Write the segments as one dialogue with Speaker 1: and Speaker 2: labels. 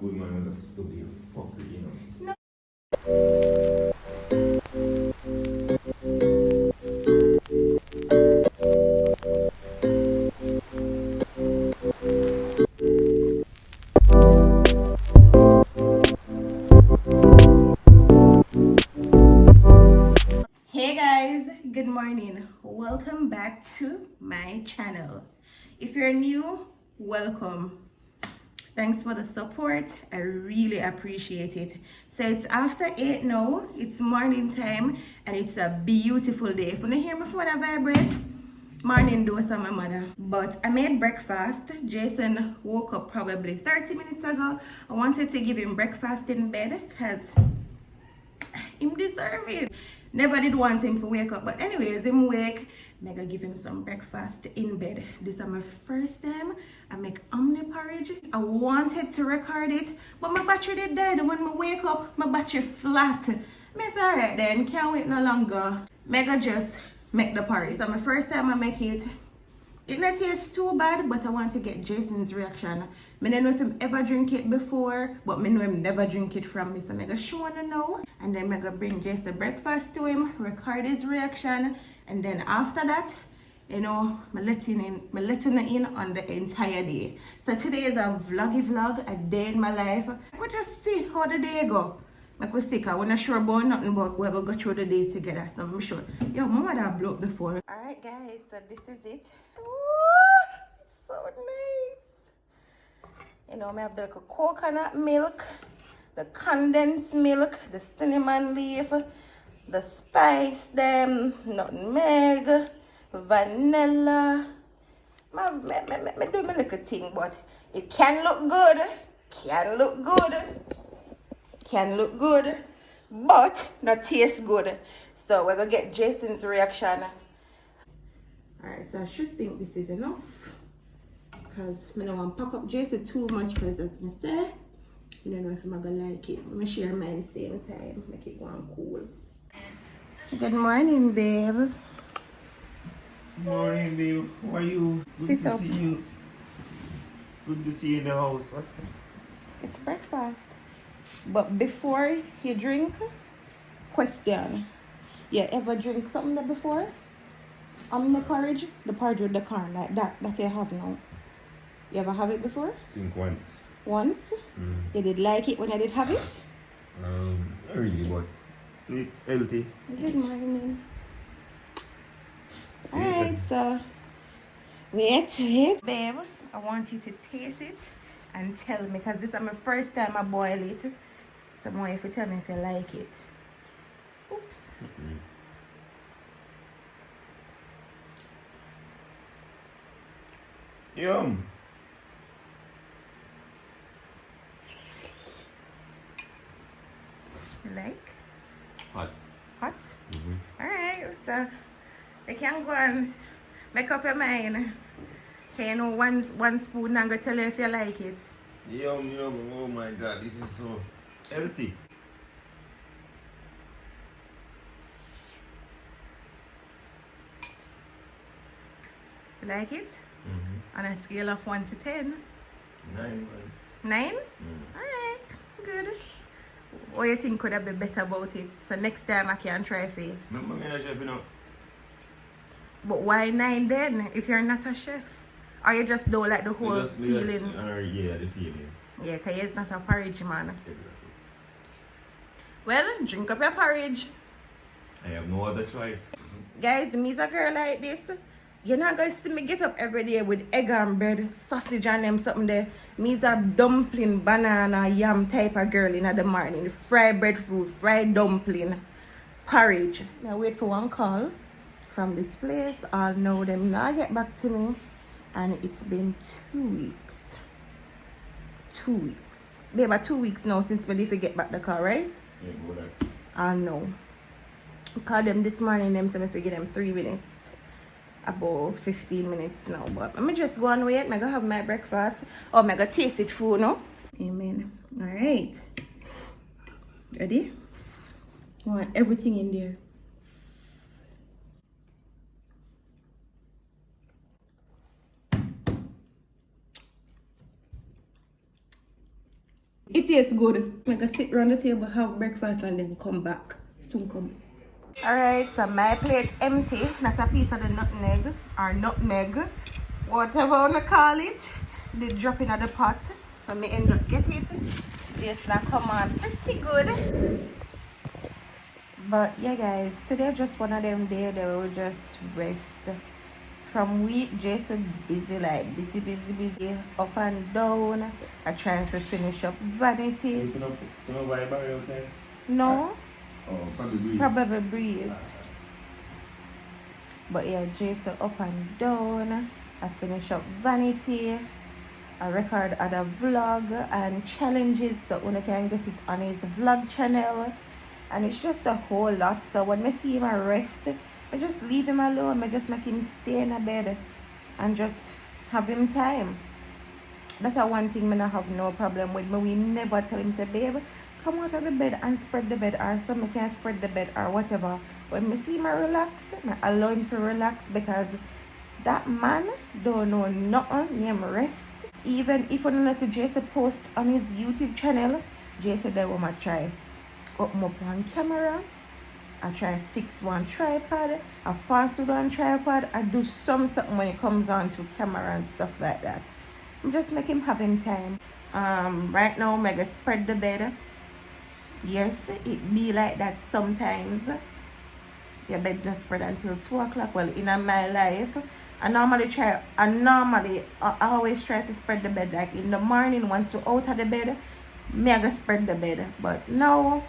Speaker 1: good man, just to be a fuck with, you know.
Speaker 2: Hey guys, good morning. Welcome back to my channel. If you're new, welcome. Thanks for the support. I really appreciate it. So it's after 8 now. It's morning time and it's a beautiful day. If you don't hear my phone vibrate, morning dose of my mother. But I made breakfast. Jason woke up probably 30 minutes ago. I wanted to give him breakfast in bed because him deserve it. Never did want him to wake up, but anyways, him wake. I gotta give him some breakfast in bed. This is my first time I make omni porridge. I wanted to record it, but my battery did dead. When I wake up, my battery flat. It's alright then, can't wait no longer. Mega just make the porridge. So my first time I make it. It not taste too bad, but I want to get Jason's reaction. I don't know if him ever drink it before, but I know him never drink it from me. So I'm gonna show him now. And then I'm gonna bring Jason breakfast to him, record his reaction. And then after that, you know, I'm letting him in on the entire day. So today is a vloggy vlog, a day in my life. We'll just see how the day go. Like we see, I'm not sure about nothing, but we're gonna go through the day together. So I'm sure. Yo, mama that blew up the phone. Alright guys, so this is it. Ooh, so nice. You know, I have the coconut milk, the condensed milk, the cinnamon leaf, the spice, them, nutmeg, vanilla. I do my little thing, but it can look good. Can look good, but not taste good. So we're gonna get Jason's reaction. Alright, so I should think this is enough. Because I don't want to pack up Jason too much because as I say, I don't know if I'm gonna like it. I'm gonna share mine same time. Make it one cool. Good morning, babe.
Speaker 1: Good morning, babe. How are you? Good
Speaker 2: Sit
Speaker 1: to
Speaker 2: up.
Speaker 1: see you. Good to see you in the house. What's
Speaker 2: It's breakfast. But before you drink, question. You ever drink something that before? The porridge? The porridge with the corn like that you have now. You ever have it before?
Speaker 1: I think once.
Speaker 2: Once? You did like it when I did have it?
Speaker 1: Not really, but it's healthy.
Speaker 2: Good morning. Alright, so wait. Babe, I want you to taste it and tell me because this is my first time I boil it. So I want you to tell me if you like it. Oops.
Speaker 1: Yum.
Speaker 2: You like?
Speaker 1: Hot.
Speaker 2: Hot? Alright, so I can go and make up your mind. Okay, you know, one spoon, I'm going to tell you if you like it.
Speaker 1: Yum. Oh my god, this is so healthy.
Speaker 2: You like it? On a scale of 1 to 10?
Speaker 1: 9.
Speaker 2: 9? Alright, good. What you think could have been better about it? So next time I can try for you.
Speaker 1: Remember me as a chef, you know?
Speaker 2: But why 9 then, if you're not a chef? Or you just don't like the whole feeling?
Speaker 1: Yeah, the feeling.
Speaker 2: Yeah, because you're not a porridge man.
Speaker 1: Exactly.
Speaker 2: Well, drink up your porridge.
Speaker 1: I have no other choice.
Speaker 2: Guys, me's a girl like this. You're not going to see me get up every day with egg and bread, sausage and them something there. Me's a dumpling, banana, yam type of girl in the morning. Fried breadfruit, fried dumpling, porridge. Now wait for one call from this place. I'll know them now get back to me. And it's been 2 weeks. 2 weeks. Babe, about 2 weeks now since we did get back the car, right?
Speaker 1: Yeah, go that.
Speaker 2: I know. I called them this morning, them said I forget them 3 minutes. About 15 minutes now. But let me just go and wait. I'm gonna have my breakfast. Oh, I'm gonna taste it food, no? Amen. Alright. Ready? I want everything in there. It tastes good. I'm gonna sit around the table, have breakfast, and then come back. Soon come. Alright, so my plate empty. That's a piece of the nutmeg or nutmeg, whatever you wanna call it. They drop in at the pot. So me end up get it. Just now come on pretty good. But yeah guys, today just one of them days that we just rest. From week just busy, like busy, up and down. I trying to finish up vanity.
Speaker 1: You know buy barrel thing?
Speaker 2: No.
Speaker 1: Oh, probably breeze.
Speaker 2: Probably breeze. But yeah, just up and down. I finish up vanity. I record other vlog and challenges so one can get it on his vlog channel. And it's just a whole lot. So when I see him rest, I just leave him alone. I just make him stay in a bed and just have him time. That's one thing I have no problem with. We never tell him, say, babe, come out of the bed and spread the bed, or so I can spread the bed or whatever. When I see him relax, I allow him to relax, because that man don't know nothing. Him rest. Even if I don't see Jason post on his YouTube channel, Jason that will try up one camera. I try and fix one tripod. I fast with one tripod. I do something when it comes on to camera and stuff like that. I'm just making him having time. Right now I'm gonna spread the bed. Yes, it be like that sometimes. Your bed not spread until 2 o'clock. Well, in my life, I always try to spread the bed. Like in the morning, once you're out of the bed, me I go spread the bed. But no,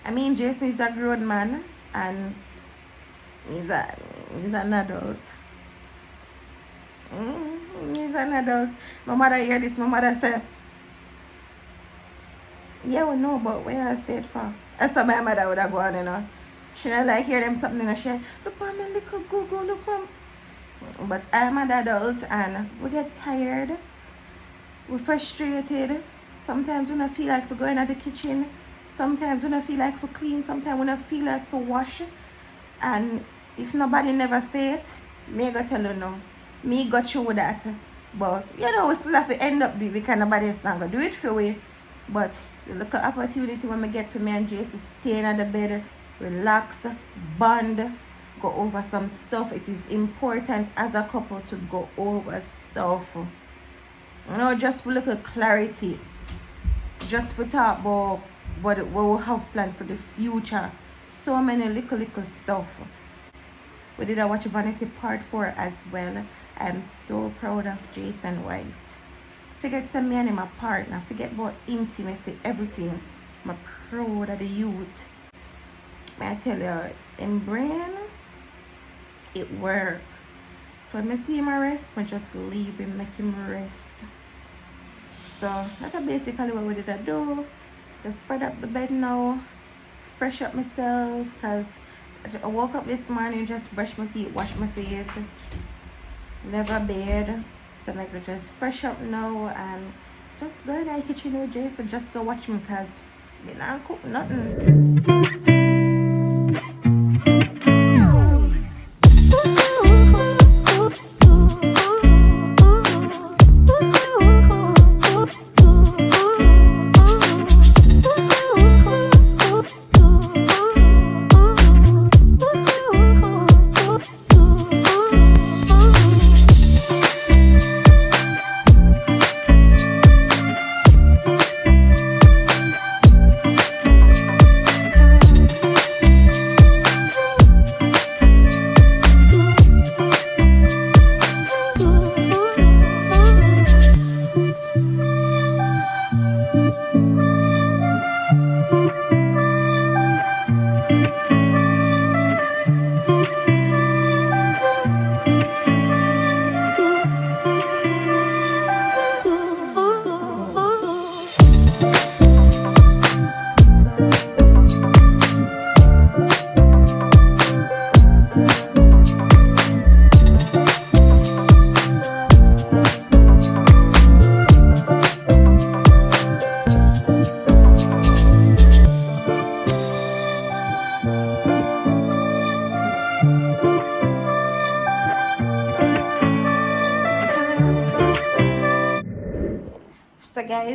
Speaker 2: I mean, Jason is a grown man and he's an adult. He's an adult. My mother hear this. My mother say, yeah, we know, but where I stayed for. That's what my mother would have gone, you know. She not like hear them something and she look at me, little Google, look at me. But I'm an adult and we get tired. We're frustrated. Sometimes we don't feel like to go into the kitchen. Sometimes we don't feel like to clean. Sometimes we don't feel like to wash. And if nobody never say it, me go tell you no. Me go through that. But you know, we still have to end up doing it because nobody else not gonna do it for we. But you look at opportunity when we get to me and Jason staying at the bed, relax, bond, go over some stuff. It is important as a couple to go over stuff. You know, just for look at clarity. Just for talk about what we have planned for the future. So many little stuff. We did a watch Vanity Part 4 as well. I'm so proud of Jason White. Forget some me and him a partner. Forget about intimacy, everything. I'm proud of the youth. I tell you, in brain, it works. So when I see him rest, I just leave him, make him rest. So that's basically what we did do. Just spread up the bed now, fresh up myself, because I woke up this morning, just brush my teeth, wash my face, never bed. So like I just fresh up now and just go in the kitchen with Jason, just go watch me, because we not cook nothing.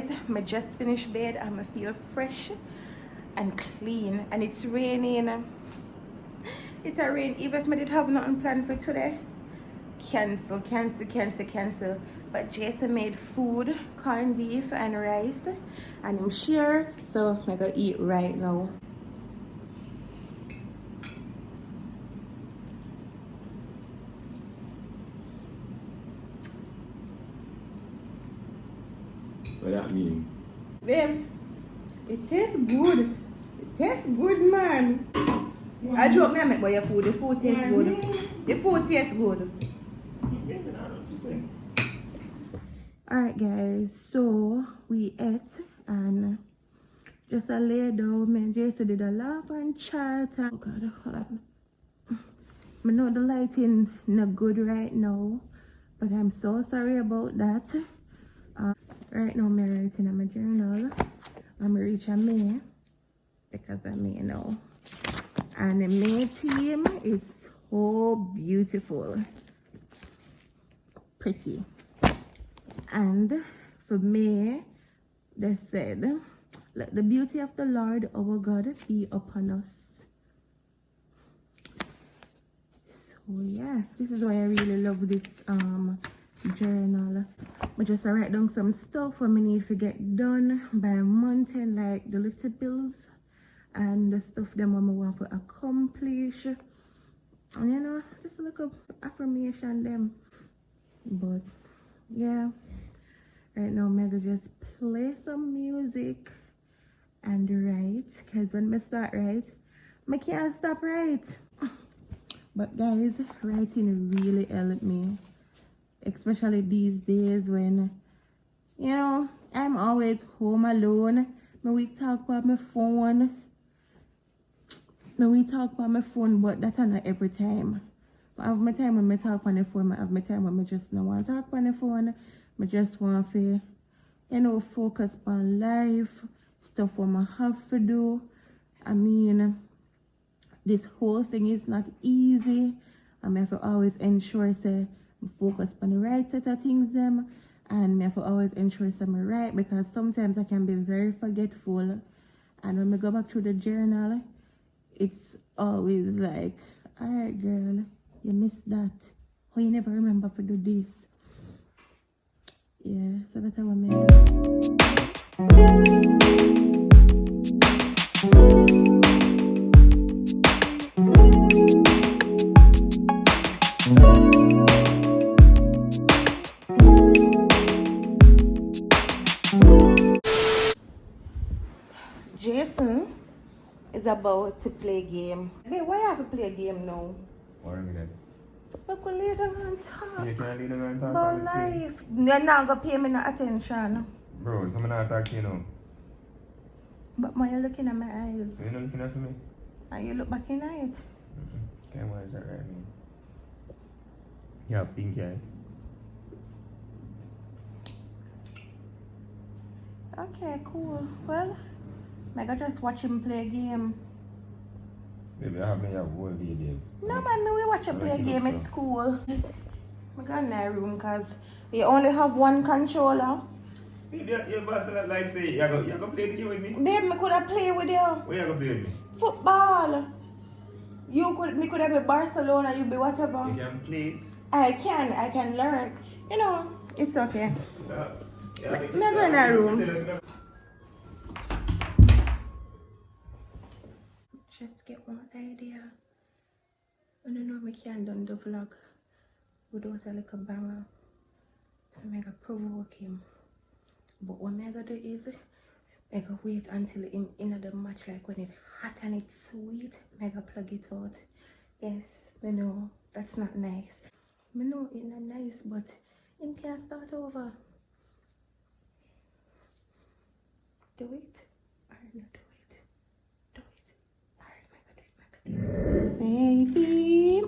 Speaker 2: guys, I just finished bed and I feel fresh and clean, and it's raining. It's a rain. Even if I did have nothing planned for today, cancel. But Jason made food, corned beef and rice, and I'm sure, so I'm gonna eat right now.
Speaker 1: What that mean?
Speaker 2: Babe, it tastes good. It tastes good, man. I joke me I make about your food. The food tastes good. The food tastes good. Alright guys, so we ate and just a lay down. Me and Jason did a laugh and chat. Oh god, hold on. I know the lighting not good right now, but I'm so sorry about that. Right now I'm writing in my journal. I'm reaching May because I'm May now. And the May team is so beautiful. Pretty. And for me, they said, let the beauty of the Lord our God be upon us. So yeah, this is why I really love this journal. I just write down some stuff I need to get done by month, and like the little bills and the stuff that I want to accomplish. And you know, just look up affirmation them. But yeah, right now I'm gonna just play some music and write, because when I start write, I can't stop write. But guys, writing really helped me, especially these days when, you know, I'm always home alone. We talk about my phone. But that's not every time. I have my time when I talk on the phone. I have my time when I just don't want to talk on the phone. I just want to, you know, focus on life, stuff what I have to do. I mean, this whole thing is not easy. I have to always ensure say I focus on the right set of things them, and I have to always ensure I'm right, because sometimes I can be very forgetful. And when I go back through the journal, it's always like, alright girl, you missed that. Oh, you never remember to do this. Yeah, so that's how I made it. Jason is about to play a game. Hey, why you have to play a game now?
Speaker 1: What are you doing?
Speaker 2: Look, we're leading on talk.
Speaker 1: So you can't lead them on talk
Speaker 2: about life. You're not going to pay me no attention.
Speaker 1: Bro, so I'm not talking, you know.
Speaker 2: But when you're looking at my eyes.
Speaker 1: So you're not looking at me?
Speaker 2: And you look back in it.
Speaker 1: Can't watch that right now. You have pink eye.
Speaker 2: Okay, cool. Well, I gotta just watch him play a game.
Speaker 1: Baby, I have no whole day there.
Speaker 2: No man, we watch him play a game at school. I got in my room because we only have one controller.
Speaker 1: Baby, your boss like say, you go play the game with me?
Speaker 2: Babe, I could have played with you.
Speaker 1: Where you go play with me?
Speaker 2: Football. Me could have been Barcelona, you be whatever.
Speaker 1: You can play it.
Speaker 2: I can learn. You know, it's okay. Me go in that room. Just get one idea. I don't know if I can do the vlog without a little banger. So I gotta provoke him. But what I gotta do is I gotta wait until in the match, like when it's hot and it's sweet, I gotta plug it out. Yes, I know that's not nice. I know it's not nice, but it can start over. Do it or not do it. Do it. Alright, I gotta do it. Baby.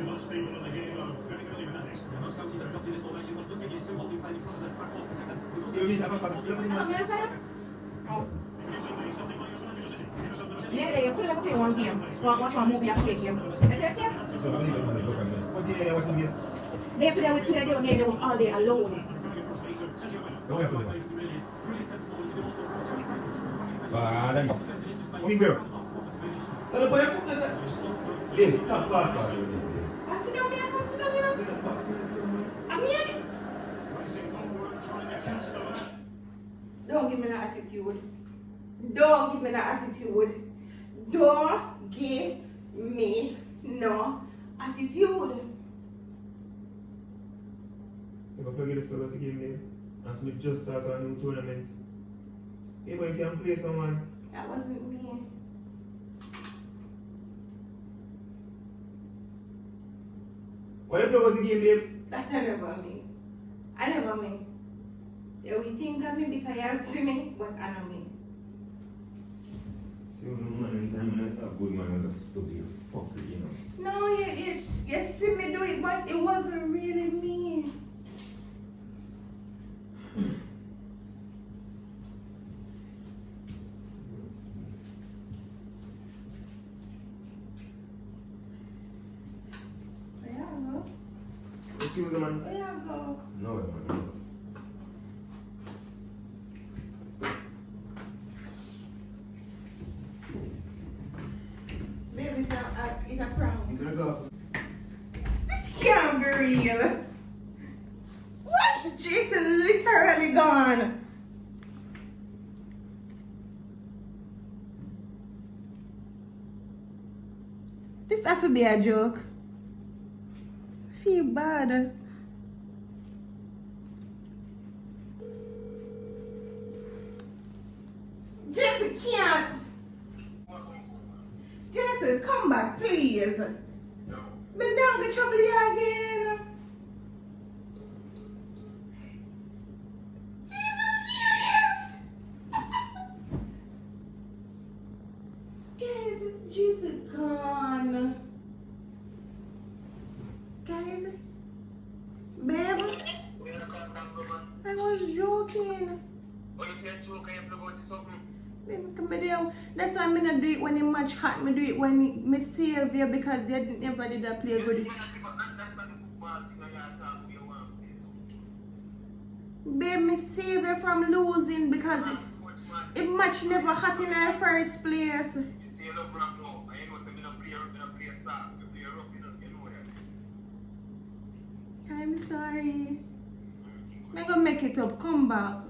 Speaker 3: Most people in the game are very, very fanatics. And most coaches have adopted this formation
Speaker 1: mean, I'm not
Speaker 2: Yeah, you could have played one game. Watch one movie and play game. Yes, yeah? They play with today, they were here all day alone.
Speaker 1: Stop laughing.
Speaker 2: I sit down, I come sit down, you know. I'm here. Don't give me that attitude. Don't give me that attitude. Don't give me no attitude.
Speaker 1: If I plug this for the game there, and Smith just started a new tournament. Hey boy, you can play someone.
Speaker 2: That wasn't me.
Speaker 1: Why you plug the game, babe?
Speaker 2: That's never me. I never me. You will think of me because you see me, but I know me.
Speaker 1: See, no man in time, a good man was just to be a fucker, you know.
Speaker 2: No, you see me do it, but it wasn't really me. Where you go?
Speaker 1: Excuse me, man.
Speaker 2: Where you go?
Speaker 1: No, man.
Speaker 2: Baby, it's a prank.
Speaker 1: You gonna go?
Speaker 2: This can't be real. What? Jason literally gone. This has to be a joke. Feel bad. Jason can't. Jason, come back, please. But now get trouble here again. Jesus, serious? Guys, Jesus gone. Guys, babe, I was joking. That's why I'm gonna do it when it much hot. I do it when me save you because you never did that play good. Babe, me save you from losing because it much never hot in the first place. I'm sorry. I'm gonna make it up. Come back.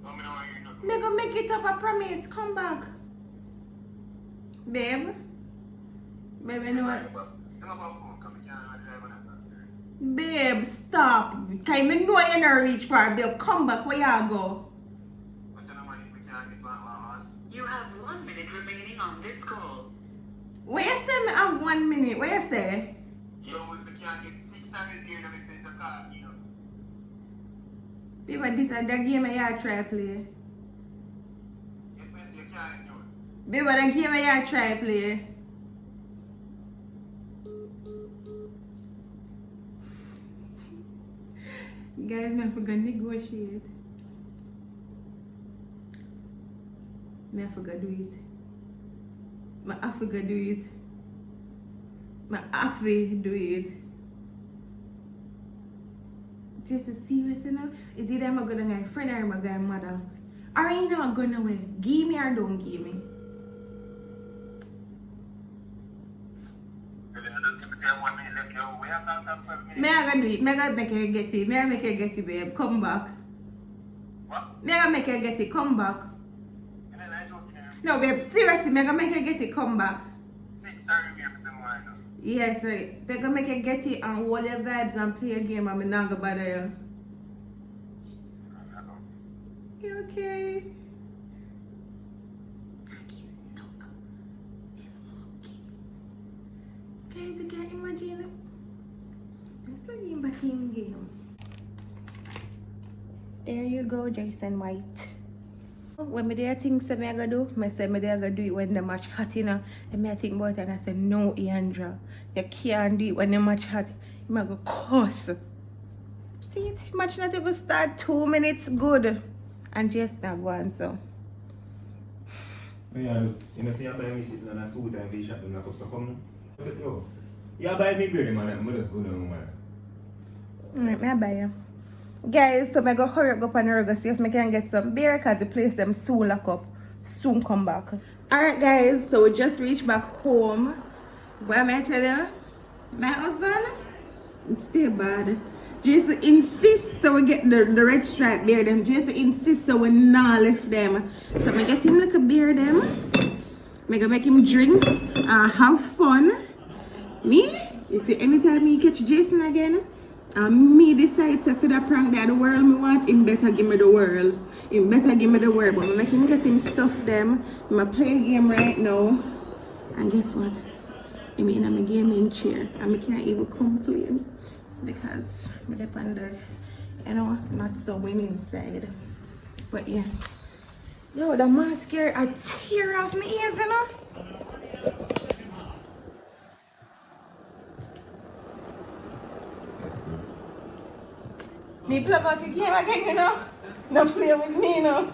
Speaker 2: I'm gonna make it up, I promise. Come back. Babe? Babe, you know what? Babe, stop. Can you know you're not reach far, babe? Come back, where you go?
Speaker 3: You have 1 minute remaining on this call.
Speaker 2: Where you say me have 1 minute? Where you say? Babe, this is the game I try play. Babe, what the game I try play? Guys, I forgot negotiate. I forgot do it. I forgot do it. I forgot do it. Just serious enough? Is it I'm gonna guy friend or I'm a guy mother? Or ain't not gonna away? Give me or don't give me? Me I gonna do it. Me I gonna make you get it. Me I make you get it, babe. Come back.
Speaker 3: What?
Speaker 2: Me I gonna make you get it. Come back. No, babe. Seriously, me I gonna make you get it. Come back. Yes, right. They're gonna make you get it and hold your vibes and play a game and I'm not gonna bother you. You okay? Guys, you can't imagine it. I'm playing a team game. There you go, Jason White. When me there things say me I gonna do, me say me there gonna do it when the match hot, you know. Then me I think about it and I say, no, Andra, you can't do it when the match hot. You might go cuss. See it? Match not even start 2 minutes good. And Jason not going, so.
Speaker 1: Yeah, look, you know, see, you buy me sitting on a suit and be shot in the cup, so come. Look at you. You buy me beer, man, and just go down, man.
Speaker 2: Alright, I buy you. Guys, so I go hurry up and go see if I can get some beer because the place them soon lock up. Soon come back. Alright guys, so we just reached back home. What am I tell you? My husband? It's still bad. Jason insists so we get the red stripe beer them. Jason insists so we not left them. So I get him like a beer them. I go make him drink and have fun. Me? You see, anytime me catch Jason again, me decide to for the prank that the world me want, him better give me the world. Him better give me the world. But I make him get him stuff them. I'm play a game right now. And guess what? I'm in my gaming chair. And I can't even complain. Because I'm up on the, you know, not so winning side. But yeah. Yo, the mask here, I tear off my ears, you know?
Speaker 1: That's good.
Speaker 2: Me plug out the game again, you know? Don't play with me, you know?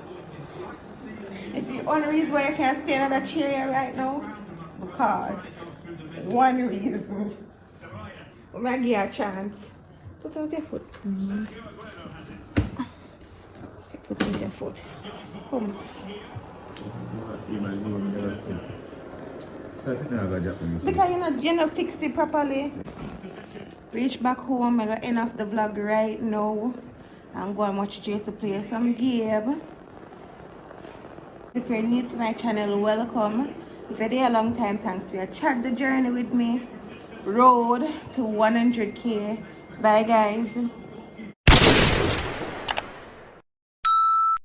Speaker 2: It's the only reason why I can't stay on that chair here right now. Because one reason. I'm gonna give you a chance. Put out your foot. Put out your foot. Come. Because you know fix it properly. Reach back home, I'm gonna end off the vlog right now. And go and watch Jason play some game. If you're new to my channel, welcome. If you're there a long time, thanks for your chat the journey with me. Road to 100k. Bye guys.